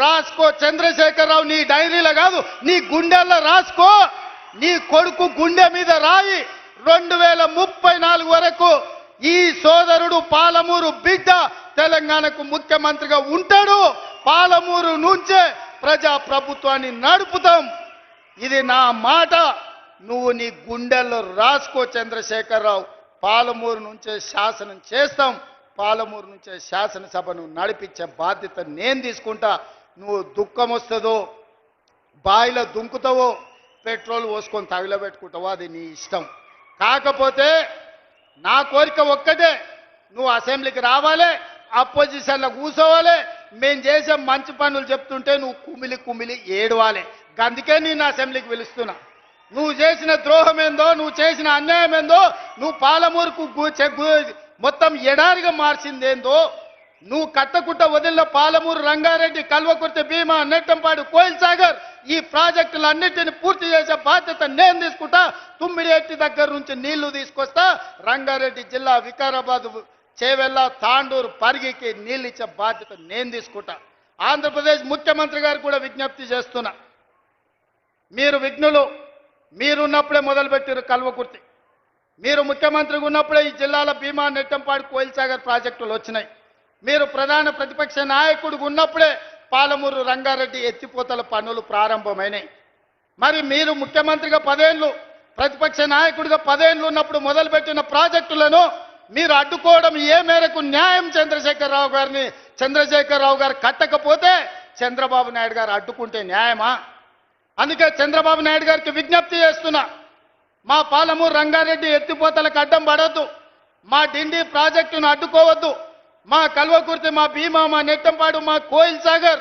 రాసుకో చంద్రశేఖరరావు, నీ డైరీలో కాదు నీ గుండెల్లో రాసుకో. నీ కొడుకు గుండె మీద రాయి 2034 వరకు ఈ సోదరుడు పాలమూరు బిడ్డ తెలంగాణకు ముఖ్యమంత్రిగా ఉంటాడు. పాలమూరు నుంచే ప్రజా ప్రభుత్వాన్ని నడుపుతాం. ఇది నా మాట. నువ్వు నీ గుండెల్లో రాసుకో చంద్రశేఖరరావు. పాలమూరు నుంచే శాసనం చేస్తాం. పాలమూరు నుంచే శాసనసభను నడిపించే బాధ్యత నేను తీసుకుంటా. నువ్వు దుఃఖం వస్తుందో, బాయిలో దుంకుతావో, పెట్రోల్ పోసుకొని తగిలబెట్టుకుంటావో అది నీ ఇష్టం. కాకపోతే నా కోరిక ఒక్కటే, నువ్వు అసెంబ్లీకి రావాలి, అపోజిషన్లో కూర్చోవాలి, మేము చేసే మంచి పనులు చెప్తుంటే నువ్వు కుమిలి కుమిలి ఏడవాలి. అందుకే నేను అసెంబ్లీకి పిలుస్తున్నా. నువ్వు చేసిన ద్రోహం ఏందో, నువ్వు చేసిన అన్యాయం ఏందో, నువ్వు పాలమూరుకు మొత్తం ఎడారిగా మార్చిందేందో, నువ్వు కట్టకుట్ట వదిలిన పాలమూరు, రంగారెడ్డి, కల్వకుర్తి, భీమా, నెట్టంపాడు, కోయిల్ సాగర్ ఈ ప్రాజెక్టులన్నింటినీ పూర్తి చేసే బాధ్యత నేను తీసుకుంటా. తుమ్మిడి ఎట్టి దగ్గర నుంచి నీళ్లు తీసుకొస్తా. రంగారెడ్డి జిల్లా వికారాబాద్, చేవెళ్ళ, తాండూరు, పరిగికి నీళ్ళు ఇచ్చే బాధ్యత నేను తీసుకుంటా. ఆంధ్రప్రదేశ్ ముఖ్యమంత్రి గారు కూడా విజ్ఞప్తి చేస్తున్నా. మీరు విఘ్నులు, మీరున్నప్పుడే మొదలుపెట్టారు కల్వకుర్తి. మీరు ముఖ్యమంత్రిగా ఉన్నప్పుడే ఈ జిల్లాల భీమా, నెట్టంపాడు, కోయిల్ సాగర్ ప్రాజెక్టులు వచ్చినాయి. మీరు ప్రధాన ప్రతిపక్ష నాయకుడిగా ఉన్నప్పుడే పాలమూరు, రంగారెడ్డి ఎత్తిపోతల పనులు ప్రారంభమైనాయి. మరి మీరు ముఖ్యమంత్రిగా 10 ఏళ్ళు, ప్రతిపక్ష నాయకుడిగా 10 ఏళ్ళు ఉన్నప్పుడు మొదలుపెట్టిన ప్రాజెక్టులను మీరు అడ్డుకోవడం ఏ మేరకు న్యాయం? చంద్రశేఖరరావు గారు కట్టకపోతే చంద్రబాబు నాయుడు గారు అడ్డుకుంటే న్యాయమా? అందుకే చంద్రబాబు నాయుడు గారికి విజ్ఞప్తి చేస్తున్నా. మా పాలమూరు, రంగారెడ్డి ఎత్తిపోతలకు అడ్డం పడవద్దు. మా డిండి ప్రాజెక్టును అడ్డుకోవద్దు. మా కల్వకుర్తి, మా భీమా, మా నెట్టంపాడు, మా కోయిల్ సాగర్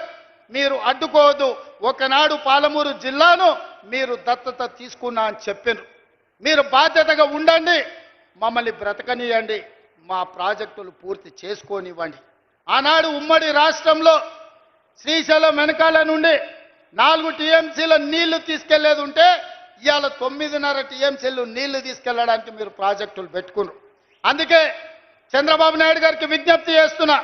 మీరు అడ్డుకోవద్దు. ఒకనాడు పాలమూరు జిల్లాను మీరు దత్తత తీసుకున్నా అని చెప్పారు. మీరు బాధ్యతగా ఉండండి, మమ్మల్ని బ్రతకనియండి, మా ప్రాజెక్టులు పూర్తి చేసుకోనివ్వండి. ఆనాడు ఉమ్మడి రాష్ట్రంలో శ్రీశైలం వెనకాల నుండి 4 టీఎంసీల నీళ్లు తీసుకెళ్లేది ఉంటే ఇవాళ 9.5 టీఎంసీలు నీళ్లు తీసుకెళ్లడానికి మీరు ప్రాజెక్టులు పెట్టుకున్నారు. అందుకే చంద్రబాబు నాయుడు గారికి విజ్ఞప్తి చేస్తున్నా.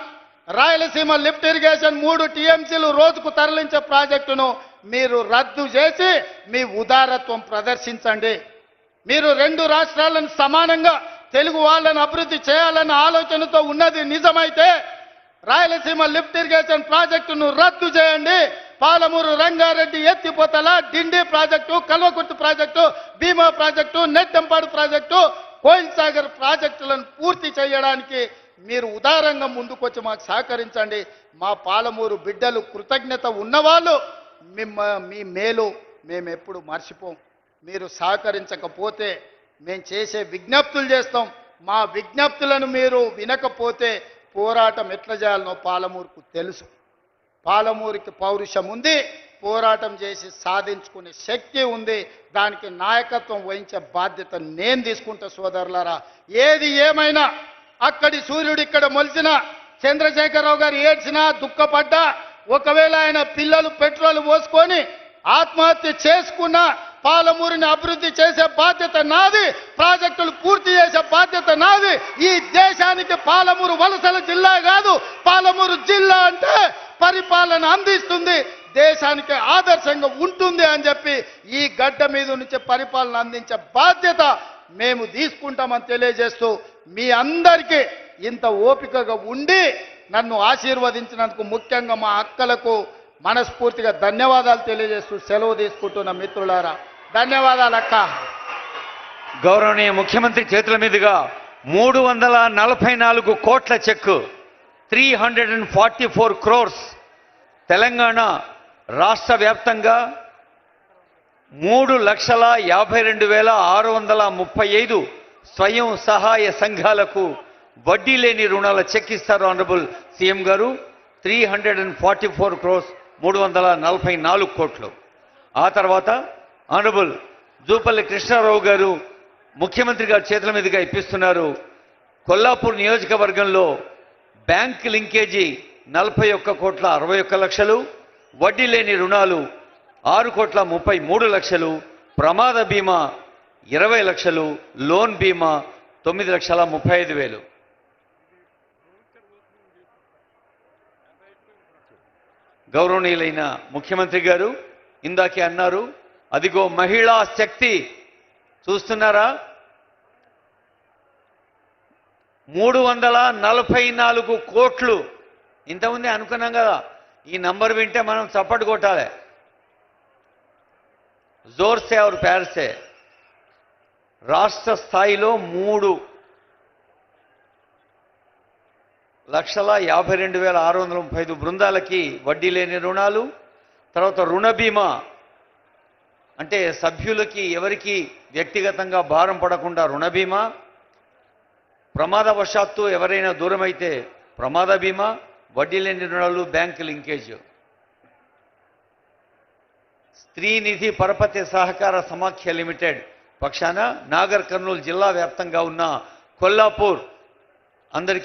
రాయలసీమ లిఫ్ట్ ఇరిగేషన్ 3 టీఎంసీలు రోజుకు తరలించే ప్రాజెక్టును మీరు రద్దు చేసి మీ ఉదారత్వం ప్రదర్శించండి. మీరు 2 రాష్ట్రాలను సమానంగా తెలుగు వాళ్ళను అభివృద్ధి చేయాలన్న ఆలోచనతో ఉన్నది నిజమైతే రాయలసీమ లిఫ్ట్ ఇరిగేషన్ ప్రాజెక్టును రద్దు చేయండి. పాలమూరు, రంగారెడ్డి ఎత్తిపోతల, డిండి ప్రాజెక్టు, కల్వకుర్తి ప్రాజెక్టు, భీమా ప్రాజెక్టు, నెట్టంపాడు ప్రాజెక్టు, కోయిల్ సాగర్ ప్రాజెక్టులను పూర్తి చేయడానికి మీరు ఉదారంగా ముందుకొచ్చి మాకు సహకరించండి. మా పాలమూరు బిడ్డలు కృతజ్ఞత ఉన్నవాళ్ళు మీ మేలు మేము ఎప్పుడు మర్చిపోం. మీరు సహకరించకపోతే మేము చేసే విజ్ఞప్తులు చేస్తాం. మా విజ్ఞప్తులను మీరు వినకపోతే పోరాటం ఎట్లా చేయాలనో పాలమూరుకు తెలుసు. పాలమూరుకి పౌరుషం ఉంది, పోరాటం చేసి సాధించుకునే శక్తి ఉంది. దానికి నాయకత్వం వహించే బాధ్యత నేను తీసుకుంటా సోదరులారా. ఏది ఏమైనా అక్కడి సూర్యుడు ఇక్కడ మొలిచిన చంద్రశేఖరరావు గారు ఏడ్చినా, దుఃఖపడ్డా, ఒకవేళ ఆయన పిల్లలు పెట్రోల్ పోసుకొని ఆత్మహత్య చేసుకున్న పాలమూరుని అభివృద్ధి చేసే బాధ్యత నాది, ప్రాజెక్టులు పూర్తి చేసే బాధ్యత నాది. ఈ దేశానికి పాలమూరు వలసల జిల్లా కాదు, పాలమూరు జిల్లా అంటే పరిపాలన అందిస్తుంది, దేశానికి ఆదర్శంగా ఉంటుంది అని చెప్పి ఈ గడ్డ మీద నుంచి పరిపాలన అందించే బాధ్యత మేము తీసుకుంటామని తెలియజేస్తూ మీ అందరికీ ఇంత ఓపికగా ఉండి నన్ను ఆశీర్వదించినందుకు ముఖ్యంగా మా అక్కలకు మనస్ఫూర్తిగా ధన్యవాదాలు తెలియజేస్తూ సెలవు తీసుకుంటున్న మిత్రులారా, ధన్యవాదాలు అక్క. గౌరవనీయ ముఖ్యమంత్రి చేతుల మీదుగా 344 కోట్ల చెక్కు 344 crores తెలంగాణ రాష్ట్ర వ్యాప్తంగా 3,52,635 స్వయం సహాయ సంఘాలకు వడ్డీ లేని రుణాల చెక్ ఇస్తారు ఆనరబుల్ సీఎం గారు. 344 crores 344 కోట్లు. ఆ తర్వాత ఆనరబుల్ జూపల్లి కృష్ణారావు గారు ముఖ్యమంత్రి గారి చేతుల మీదుగా ఇప్పిస్తున్నారు. కొల్లాపూర్ నియోజకవర్గంలో బ్యాంక్ లింకేజీ 41,61,61,00,000, వడ్డీ లేని రుణాలు 6,33,00,000, ప్రమాద బీమా 20,00,000, లోన్ బీమా 9,35,000. గౌరవనీయులైన ముఖ్యమంత్రి గారు ఇందాకే అన్నారు, అదిగో మహిళా శక్తి చూస్తున్నారా, 344 కోట్లు. ఇంతకుముందే అనుకున్నాం కదా, ఈ నంబర్ వింటే మనం చప్పట్లు కొట్టాలి. జోర్సే और प्यार से రాష్ట్ర స్థాయిలో 3,52,635 బృందాలకి వడ్డీ లేని రుణాలు, తర్వాత రుణ బీమా అంటే సభ్యులకి ఎవరికి వ్యక్తిగతంగా భారం పడకుండా రుణ బీమా, ప్రమాదవశాత్తు ఎవరైనా దూరమైతే ప్రమాద బీమా, వడ్డీ లేని రుణాలు, బ్యాంక్ లింకేజ్. స్త్రీ నిధి పరపతి సహకార సమాఖ్య లిమిటెడ్ పక్షాన నాగర్ కర్నూలు జిల్లా వ్యాప్తంగా ఉన్న కొల్లాపూర్ అందరికీ